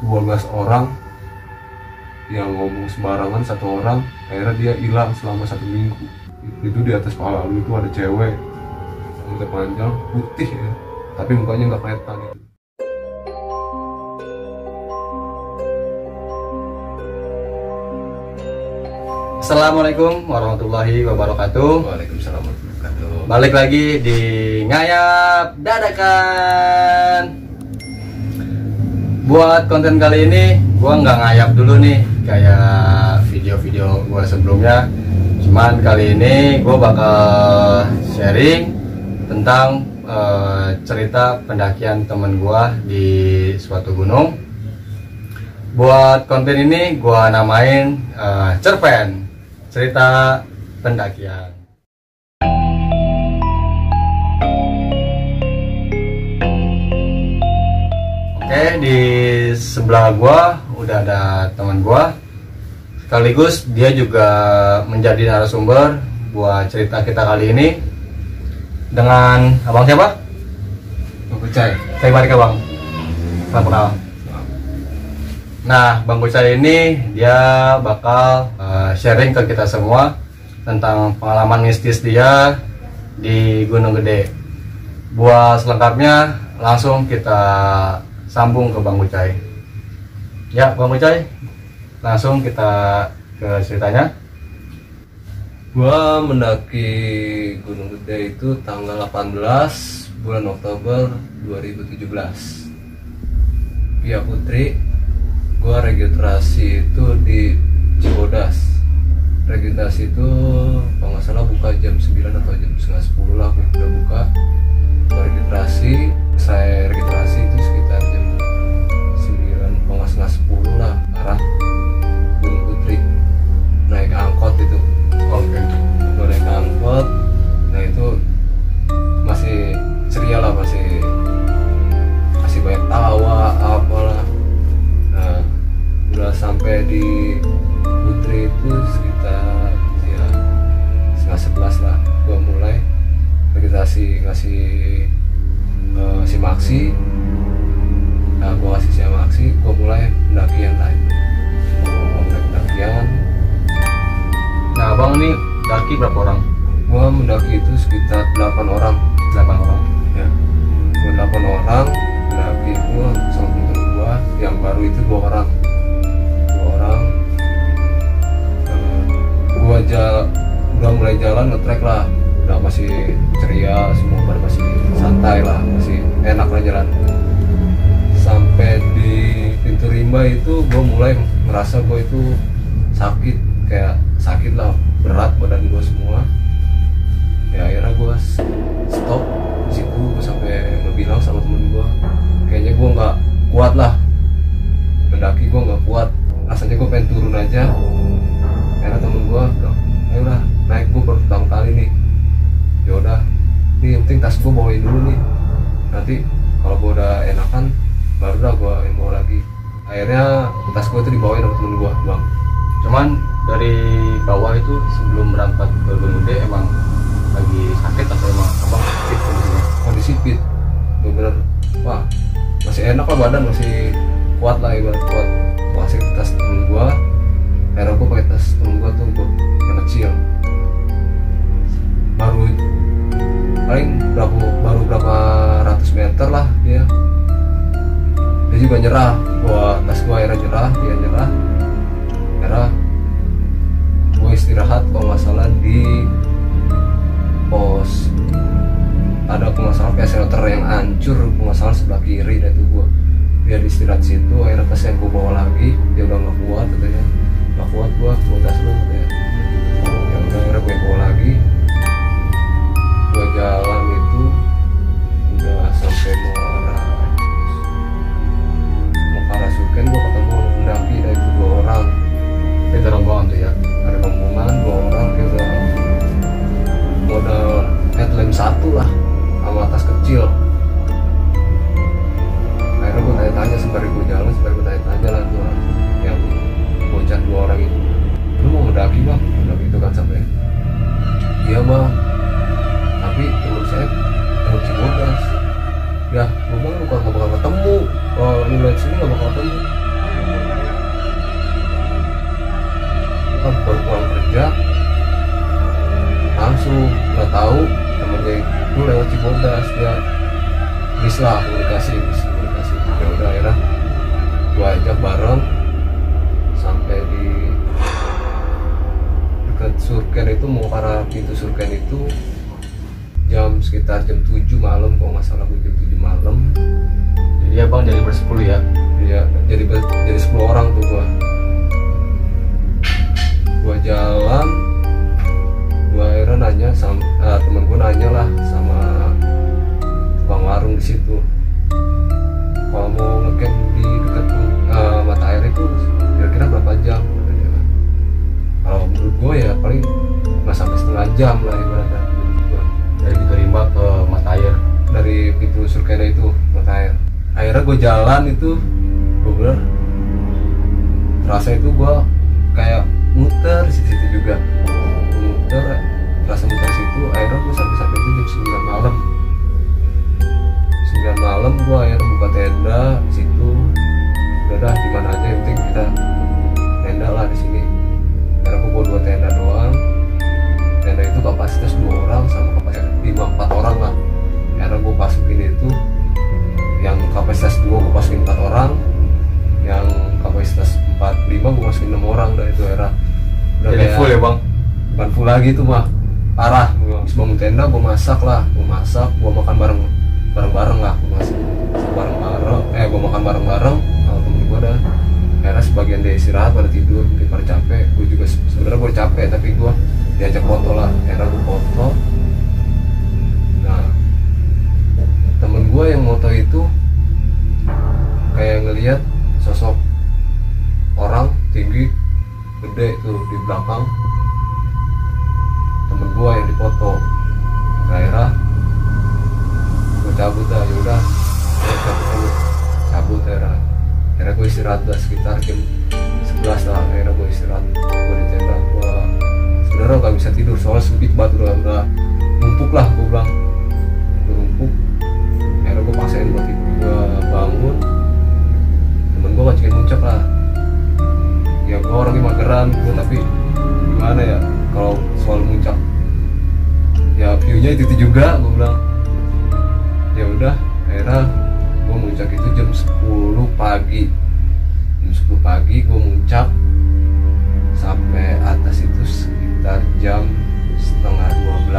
12 orang yang ngomong sembarangan, satu orang akhirnya dia hilang selama 1 minggu. Itu di atas kepala lu itu ada cewek rambutnya panjang putih ya, tapi mukanya nggak kelihatan gitu. Assalamualaikum warahmatullahi wabarakatuh. Waalaikumsalam warahmatullahi wabarakatuh. Balik lagi di Ngayap Dadakan. Buat konten kali ini gua nggak ngayap dulu nih kayak video-video gua sebelumnya. Cuman kali ini gua bakal sharing tentang cerita pendakian temen gua di suatu gunung. Buat konten ini gua namain cerpen, cerita pendakian. Oke, di sebelah gua udah ada teman gua, sekaligus dia juga menjadi narasumber buat cerita kita kali ini dengan abang siapa? Bang Kucai. Saya balik abang. Salam kenal. Nah, Bang Kucai ini dia bakal sharing ke kita semua tentang pengalaman mistis dia di Gunung Gede. Buat selengkapnya langsung kita sambung ke Bang Kucai. Ya, Bang Kucai, langsung kita ke ceritanya. Gua mendaki Gunung Gede itu tanggal 18 bulan Oktober 2017 via Putri. Gua registrasi itu di Cibodas. Registrasi itu kalau nggak salah buka jam 9 atau jam setengah 10 lah, aku udah buka. Gua registrasi, saya registrasi itu sekitar jam 9, kalau nggak setengah 10 lah, arah Gunung Putri. Naik angkot itu. Oke. Gua naik angkot, nah itu masih ceria lah, masih banyak tawa apalah. Nah, udah sampai di Putri itu sekitar ya setengah 11 lah. Gua mulai registrasi ngasih simaksi. Nah, gua kasih simaksi, gua mulai pendakian lah itu. Mulai pendakian. Nah, Bang ini daki berapa orang? Gua mendaki itu sekitar 8 orang. 8 orang. Ya, gua 8 orang mendaki. Gua sama temen gua yang baru itu 2 orang. Gua aja udah mulai jalan nge-trek lah, udah masih ceria, semua pada masih santai lah, masih enak lah jalan. Sampai di pintu rimba itu gua mulai ngerasa gua itu sakit, kayak sakit lah, berat badan gua semua. Ya akhirnya gua stop di situ. Gua sampai ngebilang sama temen gua, kayaknya gua nggak kuat lah mendaki, gua nggak kuat, rasanya gua pengen turun aja. Karena temen gua bilang, ayo lah naik, gua baru pertama kali nih. Ya udah, nih yang penting tas gua bawain dulu nih, nanti kalau gua udah enakan baru dah gua yang bawa lagi. Akhirnya tas gua itu dibawain sama temen gua, Bang. Cuman dari bawah itu sebelum berangkat ke Gunung Gede emang lagi sakit atau emang abang fit kondisinya? Kondisi fit, bener-bener wah masih enak lah, badan masih kuat lah, ibarat kuat. Masih tas temen gua, akhirnya gua pakai tas temen gua tuh, gua yang kecil. Baru berapa ratus meter lah dia juga nyerah. Tas gua akhirnya nyerah, dia nyerah. Akhirnya gua istirahat kalau nggak salah di pos, ada kalau nggak salah kayak shelter yang hancur, kalau nggak salah sebelah kiri. Dan itu gua biar istirahat situ. Akhirnya tas yang gua bawa lagi, dia udah nggak kuat katanya, nggak kuat gua tas lu katanya. Ya udah, akhirnya gua bawa lagi. Gua jalan itu udah sampai Muara Suken. Gua ketemu pendaki dari itu 2 orang. Beda rombongan tuh ya? Ada rombongan 2 orang, dia udah modal headlamp 1 lah sama tas kecil. Akhirnya gue tanya-tanya sembari gue jalan, sembari gue tanya-tanya lah tuh yang bocah 2 orang itu, lu mau mendaki Bang? Mendaki itu kan sampai, iya Bang, tapi temen saya temen Cibodas. Ya gue bilang lu gak bakal ketemu, kalau lu lihat sini gak bakal ketemu. baru pulang kerja langsung nggak tahu temennya itu lewat Cibodas, dia komunikasi ya udah akhirnya gua ajak bareng sampai di dekat Surken itu, mau ke arah pintu Surken itu sekitar jam 7 malam kalau nggak salah, jam 7 malam. Jadi abang jadi bersepuluh ya? Iya, jadi 10 orang tuh gua jalan, gua akhirnya nanya sama temen gua, nanya lah sama tukang warung di situ, kalau mau ngecamp di dekat mata air itu kira-kira berapa jam? Kalau menurut gua ya paling nggak sampai setengah jam lah ibaratnya. Dari pintu rimba ke mata air, dari pintu Surkena itu mata air. Akhirnya gue jalan itu, gue bener terasa itu gue kayak muter di situ juga, terasa muter situ. Akhirnya gue sampai itu jam 9 malam. 9 malam gue akhirnya buka tenda di situ. Udah di mana aja, yang penting kita tenda lah di sini. Karena gue bawa 2 tenda doang. Tenda itu kapasitas 2 orang sama kapasitas 4 orang lah. Karena gue masukin itu yang kapasitas 2 gue masukin 4 orang, yang kapasitas 5 gue masukin 6 orang. Udah itu era udah jadi kayak full ya bang? bukan full lagi tuh mah, parah. Gue habis bangun tenda, gue masak, gue makan bareng-bareng lah, gue masak bareng-bareng, gue makan bareng-bareng sama temen gue. Dah akhirnya sebagian dia istirahat pada tidur, mungkin pada capek. Gue juga sebenarnya gue capek, tapi gue diajak foto lah, akhirnya gue foto. Nah temen gue yang moto itu kayak ngelihat sosok orang tinggi gede tuh di belakang temen gue yang dipoto. Akhirnya gue cabut dah, yaudah cabut. Akhirnya gue istirahat dah sekitar jam 11 lah. Akhirnya gue istirahat, gue di tenda. Gue sebenarnya gak bisa tidur soalnya sempit banget, udah numpuk lah, gue bilang udah numpuk. Akhirnya gue paksain buat tidur, gue bangun. Temen gue ngajakin muncak lah, ya gue orangnya mageran gue, tapi gimana ya kalau soal muncak ya view-nya itu juga, gue bilang ya udah. Akhirnya gue muncak itu jam 10 pagi. Jam 10 pagi gue muncak sampai atas itu sekitar jam setengah 12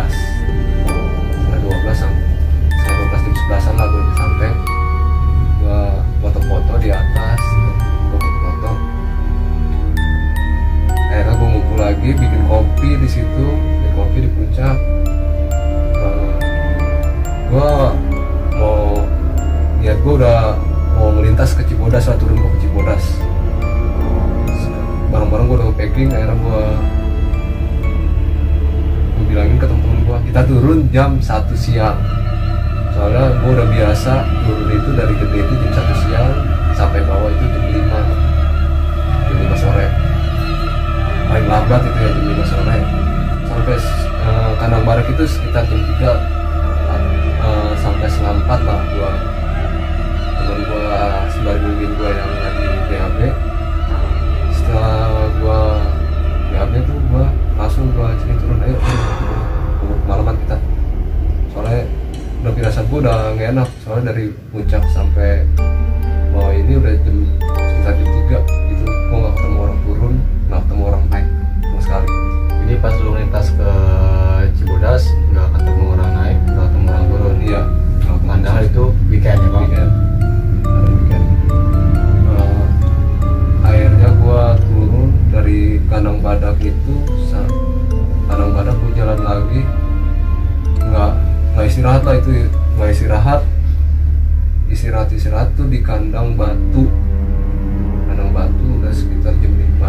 sampai setengah 12 jam 11an lah gue sampai. Gue foto-foto di atas, gue foto-foto. Akhirnya gue ngumpul lagi, bikin kopi di situ, bikin kopi di puncak. Gue udah mau melintas ke Cibodas lah, turun ke Cibodas. Barang-barang gue udah packing. Akhirnya gue bilangin ke temen-temen gue, kita turun jam 1 siang. Soalnya gue udah biasa turun itu dari gede itu jam 1 siang sampai bawah itu jam 5 sore. Paling lambat itu ya jam 5 sore. Sampai kandang barak itu sekitar jam 3 sampai setengah 4 lah. Temen gue sembari nungguin gue yang lagi BAB. Setelah gue BAB tuh gue langsung gue ajakin turun, ayo kemalaman kita. Soalnya udah firasat gue udah gak enak, soalnya dari puncak sampai bawah ini udah sekitar jam 3 gitu. Gue gak ketemu orang turun, gak ketemu orang naik sama sekali. Jadi pas lu lintas ke Cibodas gak ketemu orang naik, gak ketemu orang turun? Iya. Padahal itu weekend ya bang? Weekend. Akhirnya gue turun dari kandang badak itu, kandang badak gue jalan lagi, nggak istirahat lah itu, nggak istirahat tuh di kandang batu udah sekitar jam 5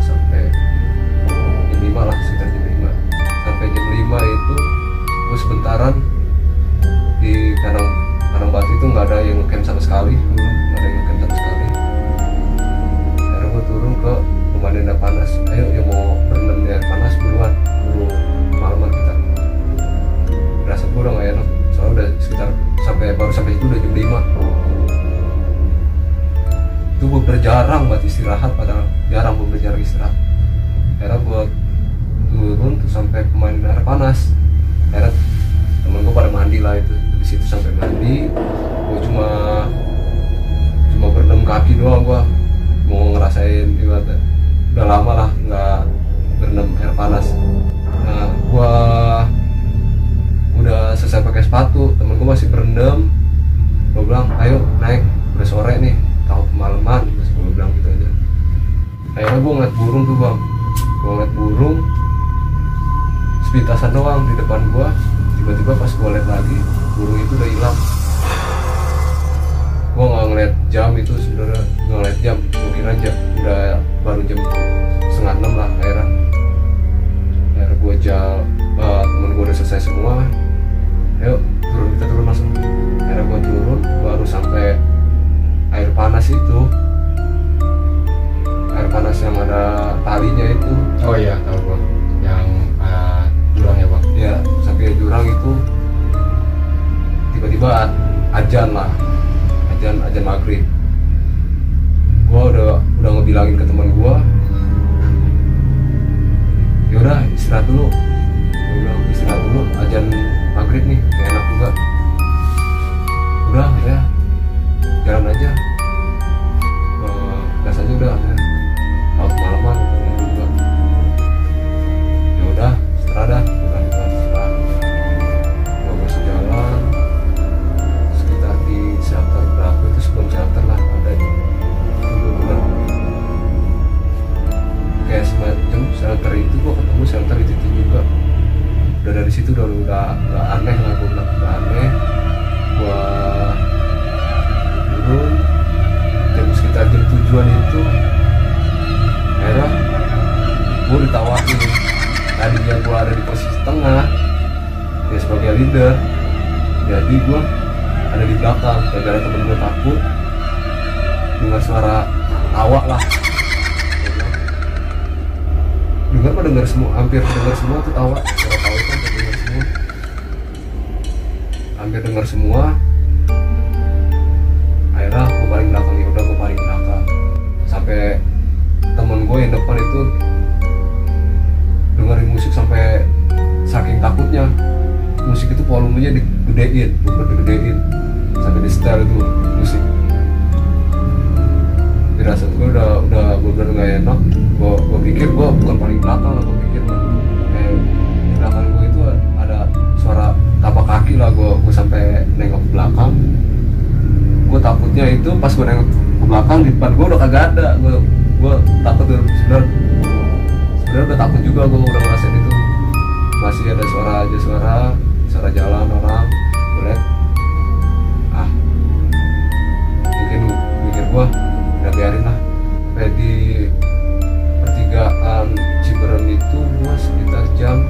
sampai jam 5 lah, sekitar jam 5 sampai jam 5 itu gue sebentaran di kandang batu itu. Nggak ada yang camp sama sekali, Akhirnya gue turun ke pemandian air panas. Ayo yang mau berendam di air panas buruan, malaman kita. Rasa gue udah gak enak, soalnya udah sekitar baru sampai itu udah jam 5. Itu gue berjarang buat istirahat, padahal jarang gue berjarang istirahat. akhirnya gue turun tuh sampai pemain air panas. Akhirnya temen gue pada mandi lah itu di situ sampai mandi. Gue cuma berendam kaki doang, gue mau ngerasain gimana. Udah lama lah nggak berendam air panas. Nah gue udah selesai pakai sepatu, temen gue masih berendam. Gue bilang ayo naik, udah sore nih, tahu kemalaman. Terus gue bilang gitu aja. Akhirnya gue ngeliat burung tuh bang, gue ngeliat burung sepintasan doang di depan gue. Tiba-tiba pas gue lihat lagi, burung itu udah hilang. Gue nggak ngeliat jam itu sebenarnya, nggak ngeliat jam, gue kira aja udah baru jam 5:30 lah. Akhirnya gue temen gue udah selesai semua, ayo turun, kita turun langsung. Akhirnya gue turun, baru sampai air panas itu, air panas yang ada talinya itu. Oh iya, tahu gua. Yang jurang ya bang? Ya, sampai jurang itu tiba-tiba ajan lah, ajan maghrib. Gua udah ngebilangin ke teman gua, yaudah istirahat dulu. Gua bilang istirahat dulu, ajan maghrib nih, gak enak juga. Udah ya, jalan aja. Gas aja udah, laut malaman juga. Ya udah, setelah dah, bukan setelah gua masih jalan sekitar di shelter berapa itu, sebelum shelter lah ada bener kayak semacam shelter itu. Gua ketemu shelter itu juga. Udah dari situ udah aneh lah, gua bilang udah aneh. Gua turun sekitar jam 7-an itu, akhirnya gue ditawarin. Tadinya gue ada di posisi tengah ya sebagai leader, jadi gue ada di belakang. Gara-gara temen gue takut dengar suara tawa lah, dengar semua, hampir dengar semua tuh tawa. Suara tawa itu hampir dengar semua, hampir dengar semua. Akhirnya gue paling belakang, ya udah gue paling belakang. Sampai temen gue yang depan itu dengerin musik sampai saking takutnya. Musik itu volumenya digedein sampai di setel itu musik. Dirasa gue udah bener-bener gak enak. Gue pikir gue bukan paling belakang lah, gue pikir di belakang gue itu ada suara tapak kaki lah. Gue sampai nengok ke belakang. Gue takutnya itu pas gue nengok ke belakang, di depan gue udah kagak ada. Gue takut sebenarnya udah takut juga. Gue udah ngerasain itu masih ada suara jalan orang. Gue liat mungkin mikir gue udah biarin lah. Sampai di pertigaan Ciberem itu gue sekitar jam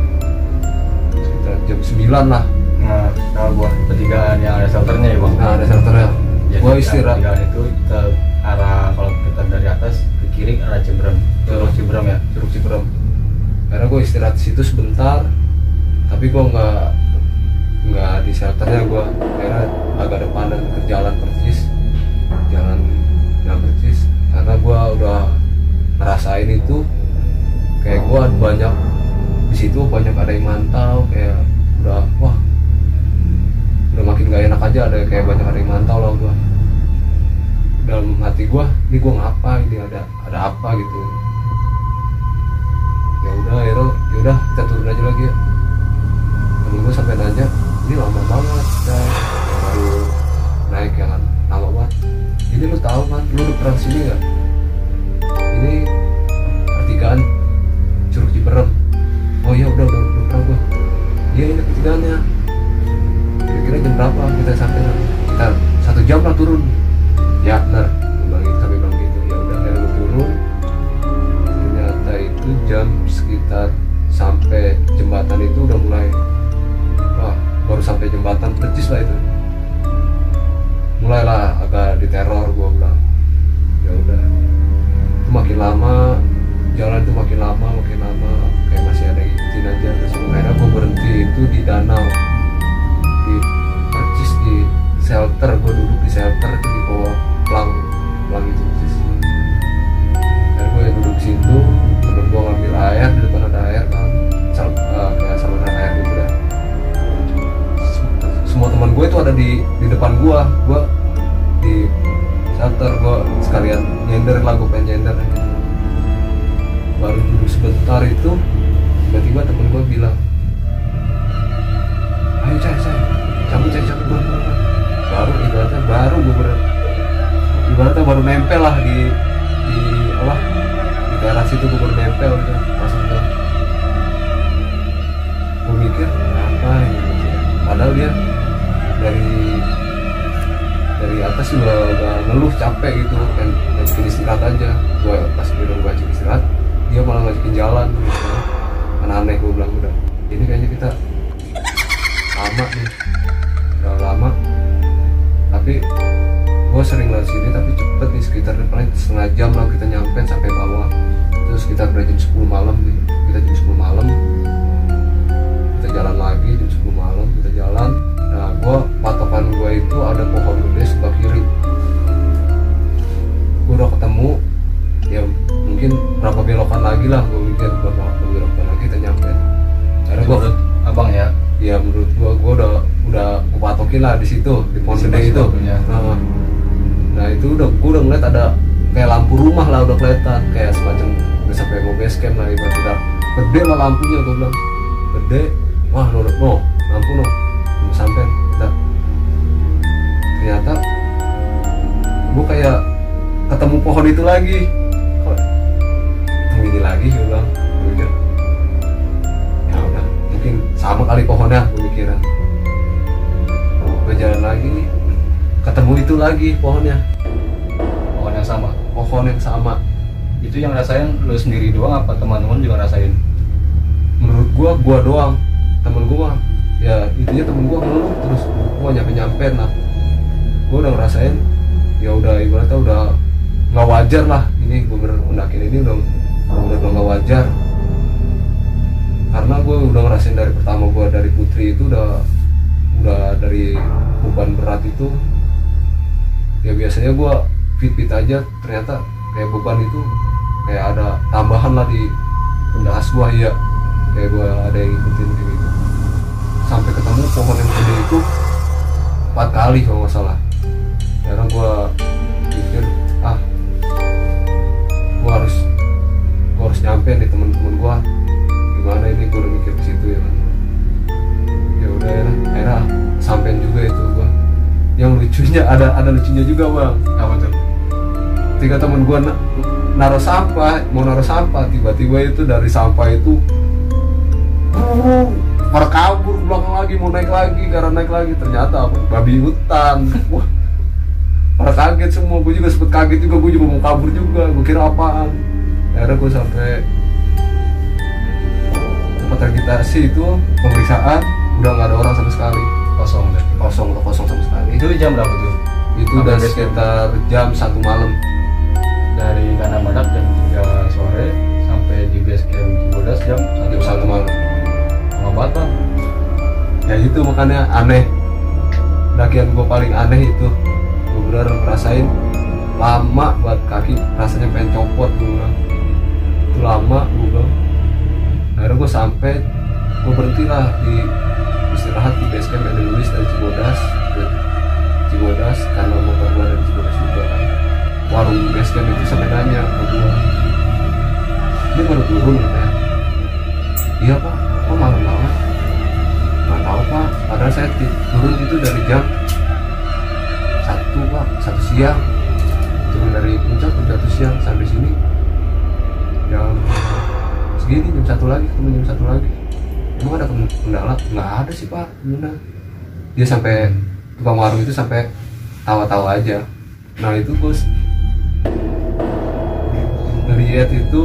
9 lah. Nah, kalau gua pertigaan yang ada shelternya ya bang? Nah ada shelternya. Ya, Gue istirahat. Pertigaan itu kita arah, kalau kita dari atas ke kiri arah Ciberem, Curug Ciberem ya? Curug Ciberem. Karena gue istirahat di situ sebentar, tapi gue nggak di shelternya. Gue akhirnya agak depan dan ke jalan Percis, jalan Percis, karena gue udah ngerasain itu kayak gue banyak di situ, banyak ada yang mantau, kayak udah makin gak enak aja. Ada kayak banyak ada yang mantau lah. Gue dalam hati gue, ini gue ngapa, ini ada apa gitu. Ya udah kita turun aja lagi ya. Temen gue sampai nanya, ini lama banget guys, baru naik ya kan, lama banget. Ini lu tahu kan, lu udah pernah sini gak? Ini pertigaan Curug Ciberem. Oh iya udah pernah gue. Iya ini pertigaannya. Kira-kira jam berapa kita sampai? Kita 1 jam lah turun. Ya benar, kami bilang gitu. Ya udah akhirnya gue turun. Ternyata itu jam sekitar sampai jembatan itu udah mulai, baru sampai jembatan Percis lah itu. Mulailah agak diteror. Gue bilang ya udah. Itu makin lama jalan itu makin lama kayak masih ada yang ikutin aja. Terus akhirnya gue berhenti itu di danau di Percis, di shelter. Gue duduk di shelter itu di bawah pelang gue sekalian nyender lah, gue pengen nyender. Baru duduk sebentar itu tiba-tiba temen gue bilang, ayo cai cabut cabut. Baru ibaratnya baru nempel lah di teras itu, gue baru nempel gitu langsung tuh. Gue mikir apa ini gitu. Padahal dia dari atas juga udah ngeluh capek gitu kan, ngajakin istirahat aja. Gue pas bilang gue ngajakin istirahat, dia malah ngajakin jalan gitu. Kan aneh, gue bilang udah ini kayaknya kita lama nih, udah lama. Tapi gue sering lewat sini tapi cepet nih, sekitar paling setengah jam lah kita nyampe sampai bawah. Terus kita udah jam 10 malam gitu, kita jam 10 malam kita jalan lagi, jam 10 malam kita jalan. Nah patokan gue itu ada pohon gede sebelah kiri. Gue udah ketemu, ya mungkin berapa belokan lagi lah, gue mikir berapa belokan lagi kita nyampe. Akhirnya gue abang ya menurut gue udah gue patokin lah di situ, di pohon gede itu. Nah itu gue udah ngeliat ada kayak lampu rumah lah, udah kelihatan kayak semacam udah sampai mau base camp lah, ibarat udah gede lah lampunya. Gue bilang gede, wah no lampu no belum sampai kita. Ternyata gue kayak ketemu pohon itu lagi, ketemu ini lagi. Gue bilang ya udah mungkin sama kali pohonnya, gue mikirin. Gue jalan lagi, ketemu itu lagi pohon yang sama. Itu yang rasain lu sendiri doang apa teman-teman juga rasain? Menurut gua doang. Temen gua ya intinya temen gua ngeluh terus, gua nyampe nah gua udah ngerasain ya udah ibaratnya udah nggak wajar lah. Ini gua bener mendakin ini udah nggak wajar, karena gua udah ngerasain dari pertama gua dari Putri itu udah dari beban berat itu ya biasanya gua fit aja, ternyata kayak beban itu kayak ada tambahan lah di pundak gua. Ya kayak gua ada yang ikutin kayak gitu, sampai ketemu pohon yang gede itu 4 kali kalau nggak salah. Karena gua pikir gua harus nyampe nih temen-temen gua, gimana ini gua udah mikir ke situ ya kan. Ya udah ya, akhirnya sampein juga itu gua. Yang lucunya ada lucunya juga bang. Apa tuh? Ketika temen gue mau naruh sampah, tiba-tiba itu dari sampah itu kabur belakang lagi, mau naik lagi, ternyata babi hutan. Wah, pada kaget semua, gue juga sempet kaget juga, gue juga mau kabur juga, gue kira apaan. Akhirnya gue sampai tempat registrasi itu pemeriksaan, udah nggak ada orang sama sekali, kosong sama sekali. Itu jam berapa tuh? Itu udah sekitar jam 1 malam. Dari Tanah Badak jam 3 sore sampai di base camp Cibodas jam 1 malam. Lama banget bang. Ya itu makanya aneh. Dakian gue paling aneh itu, gue bener ngerasain lama buat kaki, rasanya pengen copot gue bilang. Itu lama gue bilang. Akhirnya gue sampai, gue berhenti lah di istirahat di base camp ada Luis dari Cibodas karena motor gue dari Cibodas juga kan. Warung base camp itu sampai nanya ke gue, ini baru turun katanya. Iya pak, kok malam banget? Nggak tahu pak, padahal saya turun itu dari jam 1 pak, 1 siang. Turun dari puncak jam 1 siang sampai sini jam segini, jam 1 lagi, ketemu jam 1 lagi. Emang ada kendala? Nggak ada sih pak, bener. Dia sampai tukang warung itu sampai tawa-tawa aja. Nah itu bos, dari Ed itu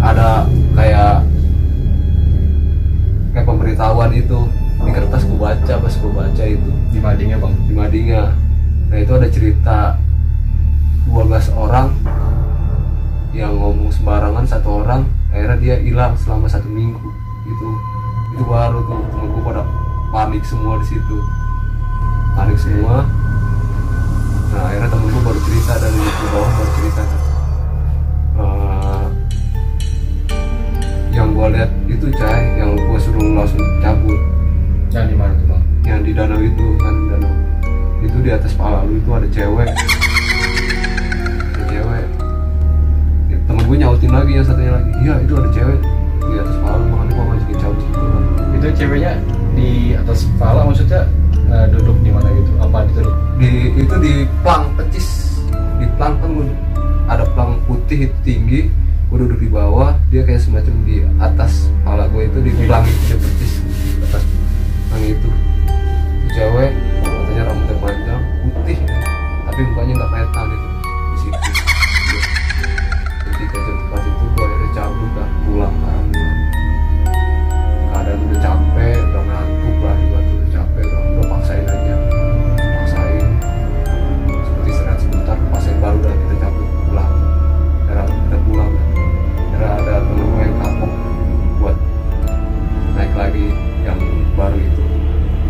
ada kayak pemberitahuan itu di kertas, gue baca itu di madingnya bang. Di madingnya. Nah itu ada cerita 12 orang yang ngomong sembarangan, 1 orang akhirnya dia hilang selama 1 minggu. Itu baru tuh temen gue pada panik semua di situ, panik semua. Nah akhirnya temen gue baru cerita, dari di bawah baru cerita yang gue lihat itu cai, yang gue suruh langsung cabut. Yang di mana tuh bang? Yang di danau itu kan, danau itu di atas pala lu itu ada cewek putih itu tinggi, gue duduk di bawah, dia kayak semacam di atas kepala gue itu di langit, dia persis atas langit itu. Cewek katanya rambutnya panjang putih tapi mukanya nggak kelihatan itu di situ. Ketika jam 4 itu gue akhirnya cabut lah, pulang pulang. Keadaan udah capek, udah ngantuk lah, udah capek, udah paksain aja, paksain seperti istirahat sebentar, paksain baru udah kita cabut pulang. Udah pulang kan, ada temen gue yang kapok buat naik lagi yang baru itu.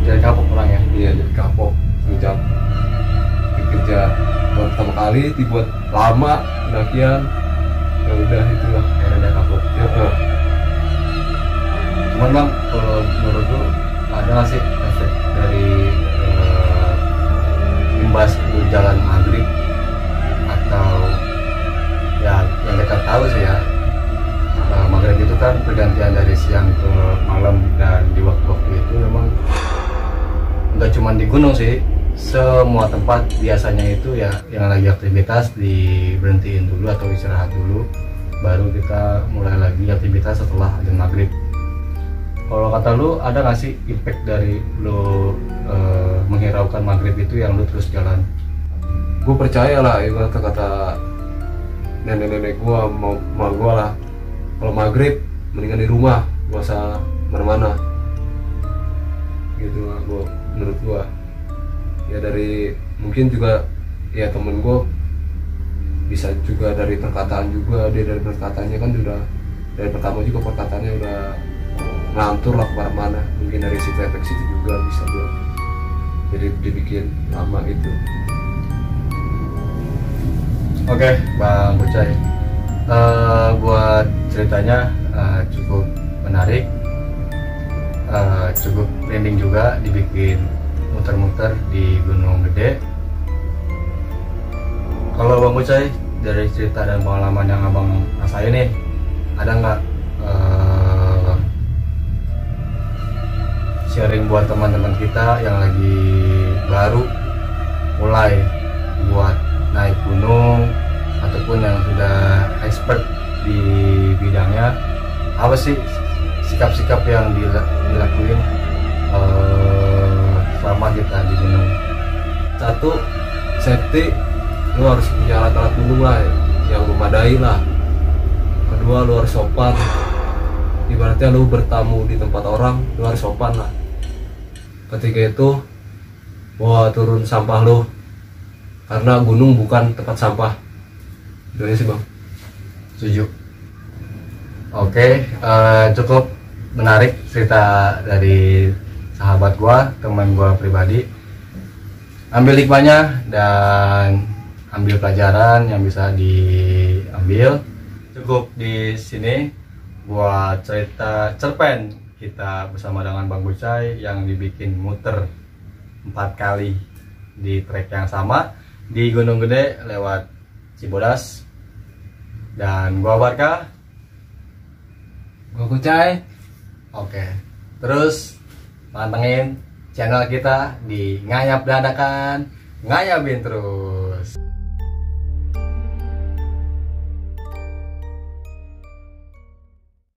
Jadi kapok pulang ya? Iya, jadi kapok sejam dikerja buat pertama kali, dibuat lama pendakian, ya udah itulah Akhirnya udah kapok. ya. Cuman bang, kalau menurut lu ada nggak sih efek dari imbas lu jalan maghrib, atau ya yang kita tahu sih ya, maghrib itu kan pergantian dari siang ke malam, dan di waktu-waktu itu memang nggak cuma di gunung sih, semua tempat biasanya itu ya yang lagi aktivitas diberhentiin dulu atau istirahat dulu, baru kita mulai lagi aktivitas setelah azan maghrib. Kalau kata lu, ada nggak sih impact dari lu menghiraukan maghrib itu yang lu terus jalan? Gue percaya lah, ibarat kata nenek-nenek gue mau gue lah, kalau maghrib mendingan di rumah, gak usah mana-mana gitu lah. Gue menurut gue ya, dari mungkin juga ya temen gue bisa juga dari perkataan juga, dia dari perkataannya kan udah dari pertama juga perkataannya udah ngantur lah kemana-mana, mungkin dari situ efek situ juga bisa gue jadi dibikin lama gitu. Oke, Bang Bucai, buat ceritanya cukup menarik, cukup merinding juga, dibikin muter-muter di Gunung Gede. Kalau Bang Bucai, dari cerita dan pengalaman yang abang rasain nih, ada nggak sharing buat teman-teman kita yang lagi baru mulai buat naik gunung, ataupun yang sudah expert di bidangnya, apa sih sikap-sikap yang dilakuin selama kita di gunung? Satu, safety, lu harus punya alat-alat gunung lah yang memadai lah. Kedua, lu harus sopan, ibaratnya lu bertamu di tempat orang, lu harus sopan lah. Ketiga itu, bawa turun sampah lu, karena gunung bukan tempat sampah. Itu aja sih bang. Setuju. Oke, cukup menarik cerita dari sahabat gua, teman gua pribadi. Ambil hikmahnya dan ambil pelajaran yang bisa diambil. Cukup di sini buat cerita cerpen kita bersama dengan Bang Bucai yang dibikin muter 4 kali di trek yang sama di Gunung Gede lewat Cibodas. Dan gua Barka, Gua Kucai. oke. Terus pantengin channel kita di Ngayap Dadakan, ngayapin terus.